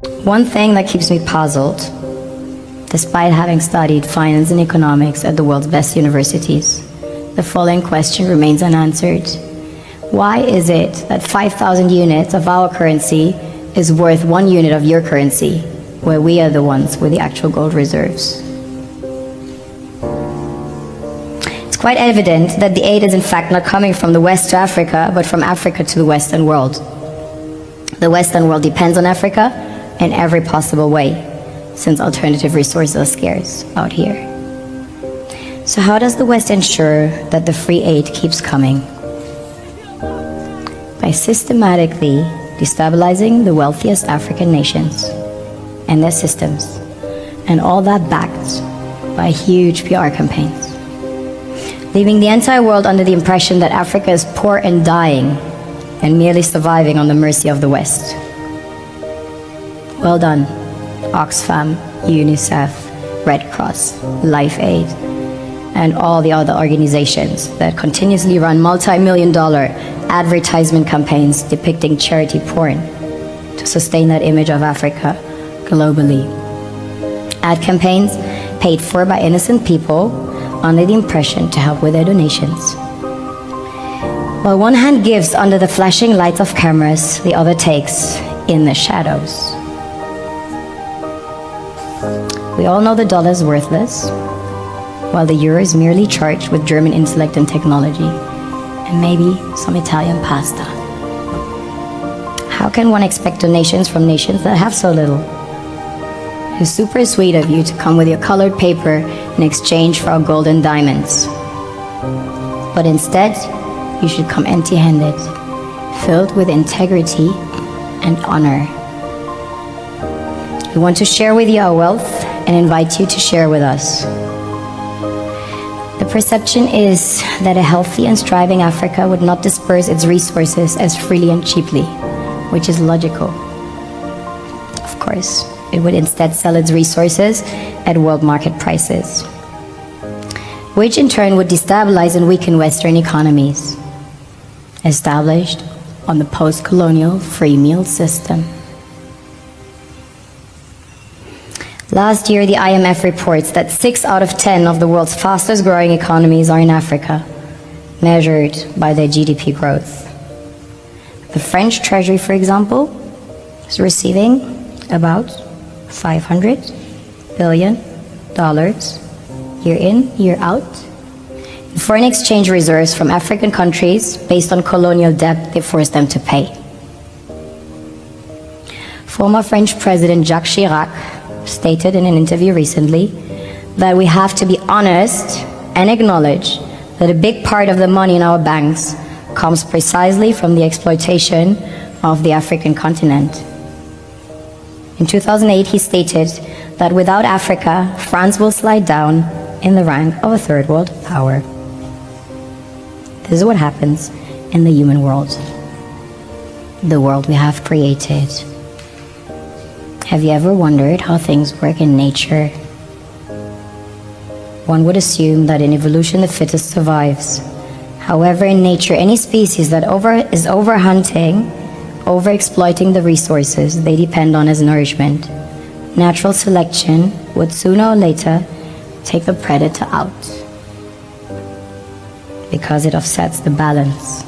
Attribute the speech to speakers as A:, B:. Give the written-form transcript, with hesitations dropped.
A: One thing that keeps me puzzled, despite having studied finance and economics at the world's best universities, the following question remains unanswered. Why is it that 5,000 units of our currency is worth 1 unit of your currency, where we are the ones with the actual gold reserves? It's quite evident that the aid is in fact not coming from the West to Africa, but from Africa to the Western world. The Western world depends on Africa in every possible way, since alternative resources are scarce out here. So how does the West ensure that the free aid keeps coming? By systematically destabilizing the wealthiest African nations and their systems, and all that backed by huge PR campaigns, leaving the entire world under the impression that Africa is poor and dying and merely surviving on the mercy of the West. Well done, Oxfam, UNICEF, Red Cross, Life Aid, and all the other organizations that continuously run multi-million-dollar advertisement campaigns depicting charity porn to sustain that image of Africa globally. Ad campaigns paid for by innocent people under the impression to help with their donations. While one hand gives under the flashing lights of cameras, the other takes in the shadows. We all know the dollar is worthless, while the euro is merely charged with German intellect and technology, and maybe some Italian pasta. How can one expect donations from nations that have so little? It's super sweet of you to come with your colored paper in exchange for our gold and diamonds. But instead, you should come empty-handed, filled with integrity and honor. We want to share with you our wealth and invite you to share with us. The perception is that a healthy and striving Africa would not disperse its resources as freely and cheaply, which is logical. Of course, it would instead sell its resources at world market prices, which in turn would destabilize and weaken Western economies, established on the post-colonial free meal system. Last year, the IMF reports that 6 out of 10 of the world's fastest growing economies are in Africa, measured by their GDP growth. The French Treasury, for example, is receiving about $500 billion year in, year out in foreign exchange reserves from African countries based on colonial debt they forced them to pay. Former French President Jacques Chirac stated in an interview recently that we have to be honest and acknowledge that a big part of the money in our banks comes precisely from the exploitation of the African continent. In 2008, he stated that without Africa, France will slide down in the rank of a third world power. This is what happens in the human world, the world we have created. Have you ever wondered how things work in nature? One would assume that in evolution the fittest survives. However, in nature, any species that is overhunting, overexploiting the resources they depend on as nourishment, natural selection would sooner or later take the predator out, because it offsets the balance.